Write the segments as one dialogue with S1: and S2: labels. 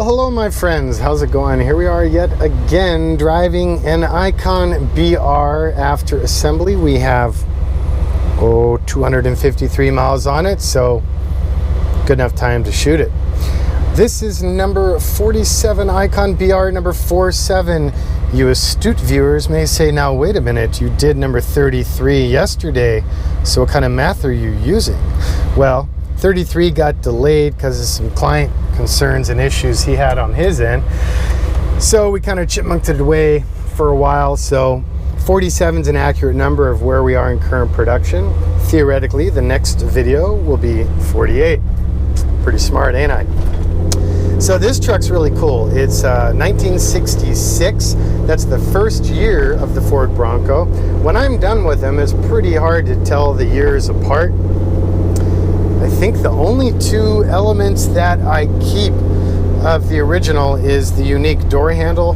S1: Well, hello my friends, how's it going? Here we are yet again driving an Icon BR after assembly. We have 253 miles on it, so good enough time to shoot it. This is number 47 Icon BR number 47. You astute viewers may say, now wait a minute, you did number 33 yesterday, so what kind of math are you using? Well, 33 got delayed because of some client concerns and issues he had on his end. So we kind of chipmunked it away for a while. So 47 is an accurate number of where we are in current production. Theoretically, the next video will be 48. Pretty smart, ain't I? So this truck's really cool. It's 1966. That's the first year of the Ford Bronco. When I'm done with them, it's pretty hard to tell the years apart. I think the only two elements that I keep of the original is the unique door handle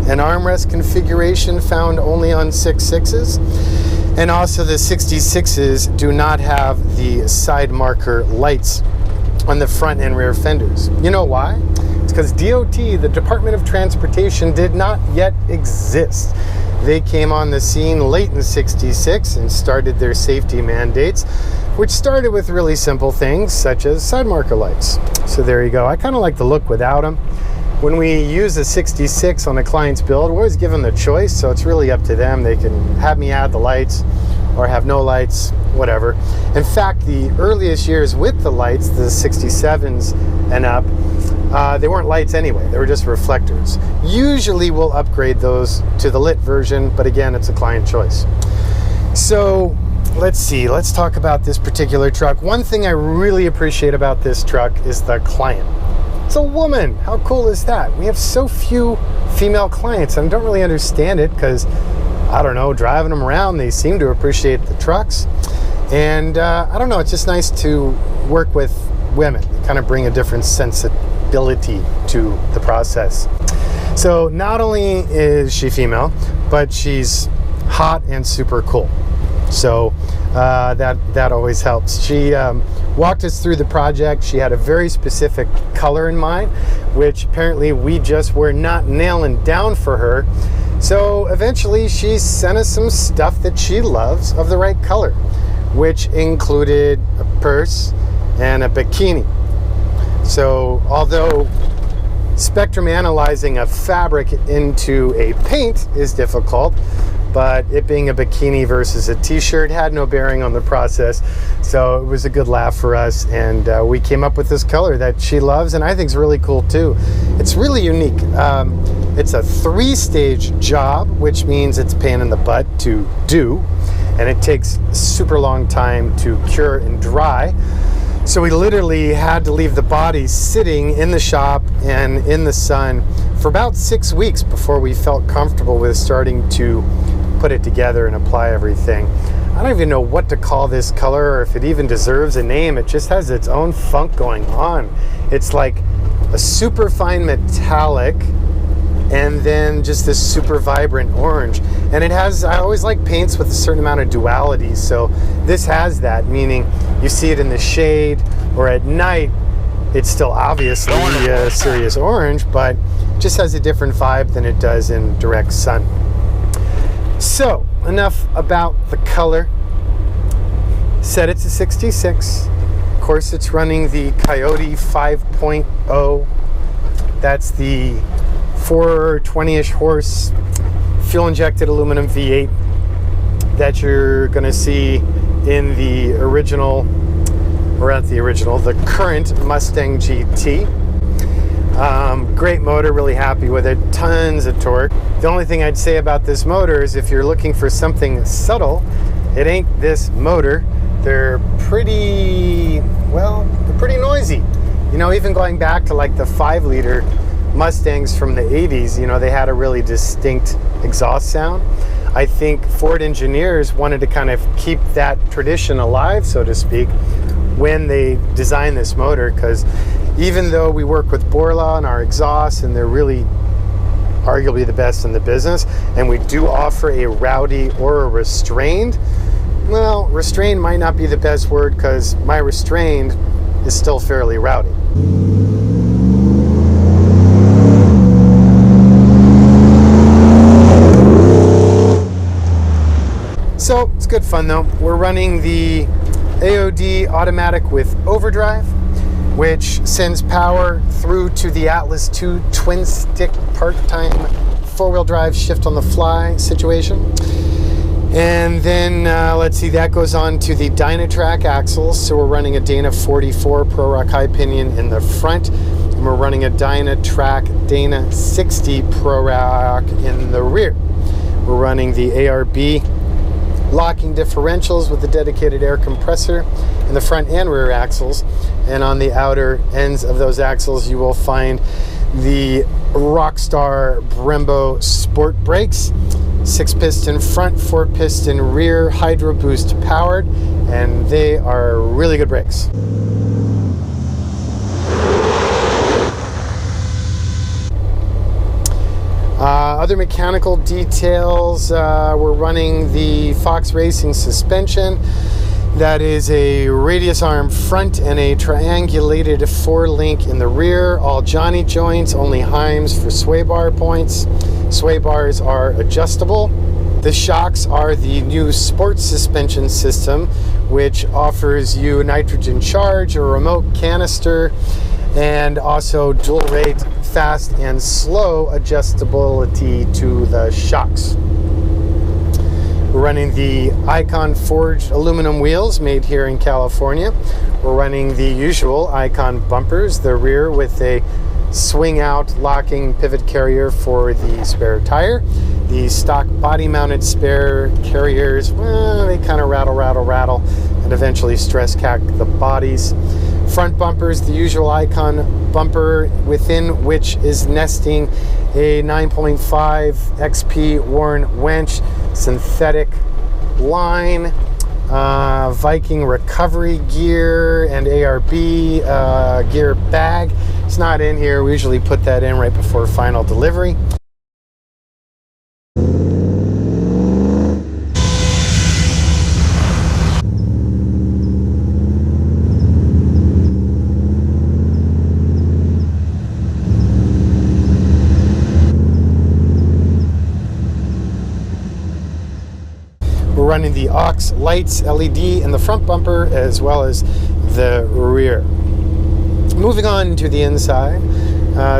S1: and armrest configuration found only on 66s. And also the 66s do not have the side marker lights on the front and rear fenders. You know why? It's because DOT, the Department of Transportation, did not yet exist. They came on the scene late in 66 and started their safety mandates, which started with really simple things such as side marker lights. So there you go. I kind of like the look without them. When we use a 66 on a client's build, we always give them the choice, so it's really up to them. They can have me add the lights or have no lights, whatever. In fact, the earliest years with the lights, the 67s and up, they weren't lights anyway, they were just reflectors. Usually we'll upgrade those to the lit version, but again, it's a client choice. So let's see, let's talk about this particular truck. One thing I really appreciate about this truck is the client. It's a woman. How cool is that? We have so few female clients, and I don't really understand it because, I don't know, driving them around, they seem to appreciate the trucks. And I don't know, it's just nice to work with women. They kind of bring a different sensibility to the process. So not only is she female, but she's hot and super cool. So that always helps. She walked us through the project. She had a very specific color in mind, which apparently we just were not nailing down for her. So eventually she sent us some stuff that she loves of the right color, which included a purse and a bikini. So although spectrum analyzing a fabric into a paint is difficult, but it being a bikini versus a t-shirt had no bearing on the process. So it was a good laugh for us, and we came up with this color that she loves and I think is really cool too. It's really unique. It's a 3-stage job, which means it's a pain in the butt to do, and it takes a super long time to cure and dry. So we literally had to leave the body sitting in the shop and in the sun for about 6 weeks before we felt comfortable with starting to put it together and apply everything. I don't even know what to call this color or if it even deserves a name. It just has its own funk going on. It's like a super fine metallic and then just this super vibrant orange. And it has, I always like paints with a certain amount of duality, so this has that, meaning you see it in the shade or at night, it's still obviously a serious orange, but just has a different vibe than it does in direct sun. So, enough about the color. Said it's a 66. Of course, it's running the Coyote 5.0. That's the 420-ish horse fuel-injected aluminum V8 that you're going to see in the original, or not the original, the current Mustang GT. Great motor, really happy with it, tons of torque. The only thing I'd say about this motor is if you're looking for something subtle, it ain't this motor. They're pretty, well, they're pretty noisy. You know, even going back to like the 5-liter Mustangs from the 80s, you know, they had a really distinct exhaust sound. I think Ford engineers wanted to kind of keep that tradition alive, so to speak, when they designed this motor, because even though we work with Borla on our exhausts and they're really arguably the best in the business, and we do offer a rowdy or a restrained, well, restrained might not be the best word because my restrained is still fairly rowdy. So it's good fun though. We're running the AOD automatic with overdrive, which sends power through to the Atlas 2 twin stick part-time four-wheel drive shift on the fly situation. And then let's see, that goes on to the Dynatrack axles. So we're running a Dana 44 Pro Rock high pinion in the front, and we're running a Dynatrack Dana 60 Pro Rock in the rear. We're running the ARB locking differentials with the dedicated air compressor in the front and rear axles, and on the outer ends of those axles you will find the Rockstar Brembo Sport Brakes, 6-piston front, 4-piston rear, Hydro Boost powered, and they are really good brakes. Other mechanical details, we're running the Fox Racing suspension. That is a radius arm front and a triangulated 4-link in the rear. All Johnny joints, only Heims for sway bar points. Sway bars are adjustable. The shocks are the new sports suspension system, which offers you nitrogen charge, a remote canister, and also dual rate fast and slow adjustability to the shocks. We're running the Icon forged aluminum wheels made here in California. We're running the usual Icon bumpers, the rear with a swing out locking pivot carrier for the spare tire. The stock body mounted spare carriers, well, they kind of rattle, and eventually stress cack the bodies. Front bumpers, the usual Icon bumper, within which is nesting a 9.5 XP Warren Wench synthetic line, Viking recovery gear, and ARB gear bag. It's not in here. We usually put that in right before final delivery. We're running the aux lights LED in the front bumper as well as the rear. Moving on to the inside,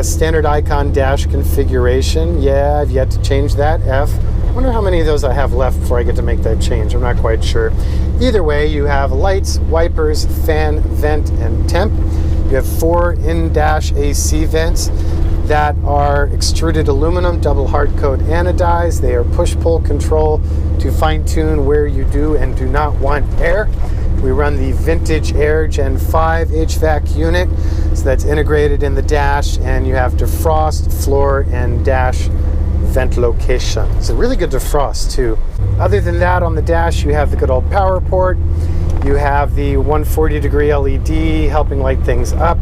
S1: standard Icon dash configuration. Yeah, I've yet to change that F. I wonder how many of those I have left before I get to make that change. I'm not quite sure. Either way, you have lights, wipers, fan, vent, and temp. You have 4 in-dash AC vents that are extruded aluminum, double hard coat anodized. They are push-pull control to fine-tune where you do and do not want air. We run the Vintage Air Gen 5 HVAC unit, so that's integrated in the dash, and you have defrost, floor, and dash vent location. It's a really good defrost too. Other than that, on the dash you have the good old power port. You have the 140-degree LED helping light things up.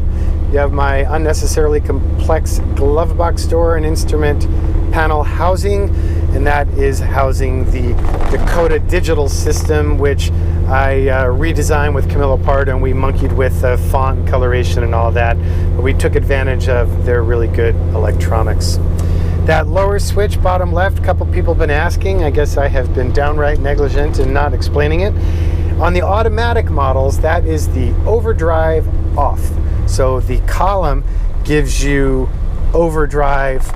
S1: You have my unnecessarily complex glove box door and instrument panel housing, and that is housing the Dakota digital system, which I redesigned with Camilo Pardo, and we monkeyed with font and coloration and all that, but we took advantage of their really good electronics. That lower switch, bottom left, a couple people have been asking. I guess I have been downright negligent in not explaining it. On the automatic models, that is the overdrive off. So the column gives you overdrive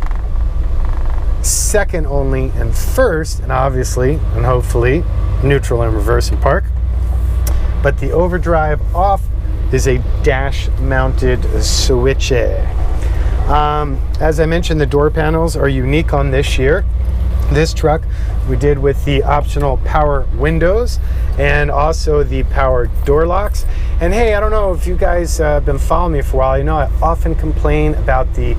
S1: second only and first, and obviously and hopefully neutral and reverse and park. But the overdrive off is a dash mounted switch. As I mentioned, the door panels are unique on this year. This truck we did with the optional power windows and also the power door locks. And hey, I don't know if you guys have been following me for a while. You know, I often complain about the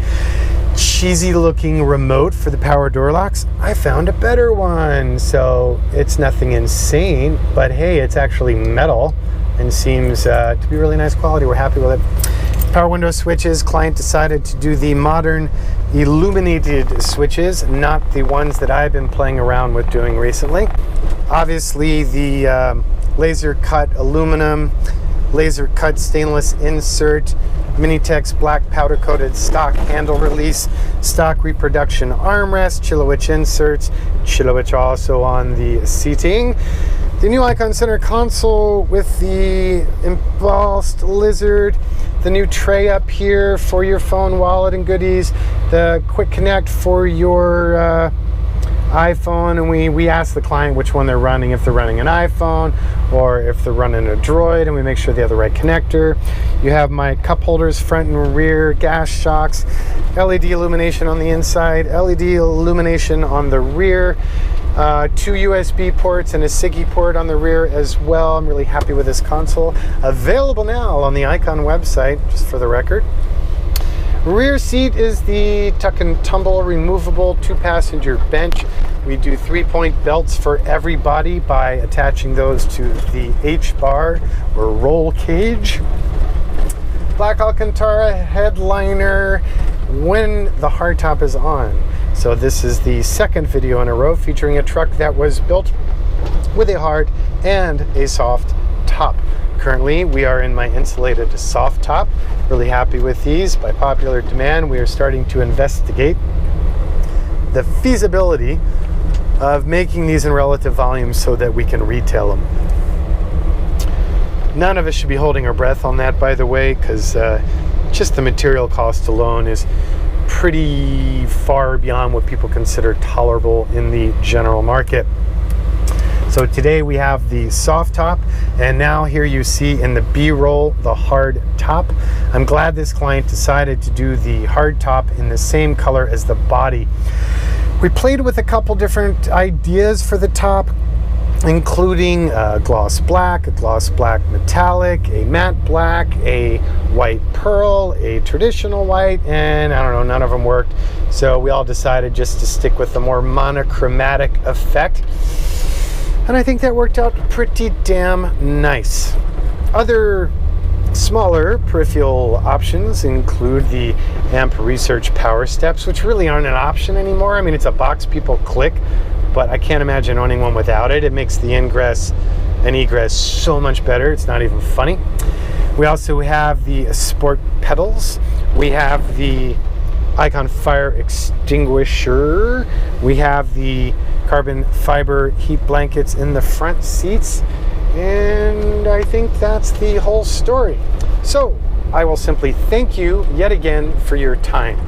S1: cheesy looking remote for the power door locks. I found a better one. So it's nothing insane, but hey, it's actually metal and seems to be really nice quality. We're happy with it. Power window switches, client decided to do the modern illuminated switches, not the ones that I've been playing around with doing recently. Obviously the laser cut aluminum, laser cut stainless insert, Minitex black powder coated stock handle release, stock reproduction armrest, Chillowitch inserts, Chillowitch also on the seating. The new Icon Center console with the embossed lizard, the new tray up here for your phone, wallet, and goodies, the quick connect for your iPhone, and we ask the client which one they're running, if they're running an iPhone or if they're running a Droid, and we make sure they have the right connector. You have my cup holders front and rear, gas shocks, LED illumination on the inside, LED illumination on the rear, 2 USB ports and a SIGI port on the rear as well. I'm really happy with this console. Available now on the Icon website, just for the record. Rear seat is the tuck and tumble removable 2-passenger bench. We do 3-point belts for everybody by attaching those to the H-bar or roll cage. Black Alcantara headliner when the hardtop is on. So this is the second video in a row featuring a truck that was built with a hard and a soft top. Currently, we are in my insulated soft top. Really happy with these. By popular demand, we are starting to investigate the feasibility of making these in relative volume so that we can retail them. None of us should be holding our breath on that, by the way, because just the material cost alone is pretty far beyond what people consider tolerable in the general market. So today we have the soft top, and now here you see in the B-roll the hard top. I'm glad this client decided to do the hard top in the same color as the body. We played with a couple different ideas for the top, including a gloss black metallic, a matte black, a white pearl, a traditional white, and I don't know, none of them worked. So we all decided just to stick with the more monochromatic effect. And I think that worked out pretty damn nice. Other smaller peripheral options include the amp research power steps, which really aren't an option anymore. I mean, it's a box people click, but I can't imagine owning one without it. It makes the ingress and egress so much better. It's not even funny. We also have the sport pedals. We have the Icon fire extinguisher. We have the carbon fiber heat blankets in the front seats. And I think that's the whole story. So I will simply thank you yet again for your time.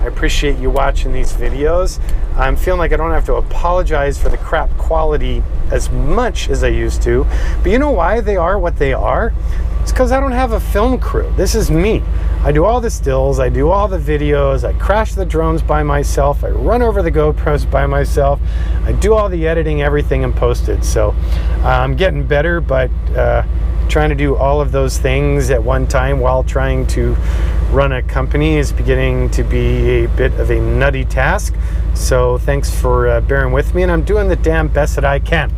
S1: I appreciate you watching these videos. I'm feeling like I don't have to apologize for the crap quality as much as I used to. But you know why they are what they are? It's because I don't have a film crew. This is me. I do all the stills, I do all the videos, I crash the drones by myself, I run over the GoPros by myself, I do all the editing, everything, and post it. So I'm getting better, but trying to do all of those things at one time while trying to run a company is beginning to be a bit of a nutty task. So thanks for bearing with me, and I'm doing the damn best that I can.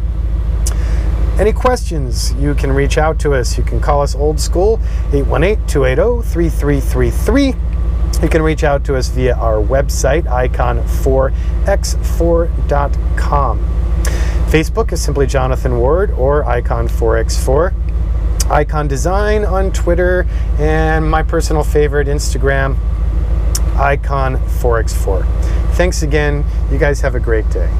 S1: Any questions, you can reach out to us. You can call us old school, 818-280-3333. You can reach out to us via our website, icon4x4.com. Facebook is simply Jonathan Ward or icon4x4. Icon Design on Twitter, and my personal favorite, Instagram, icon4x4. Thanks again. You guys have a great day.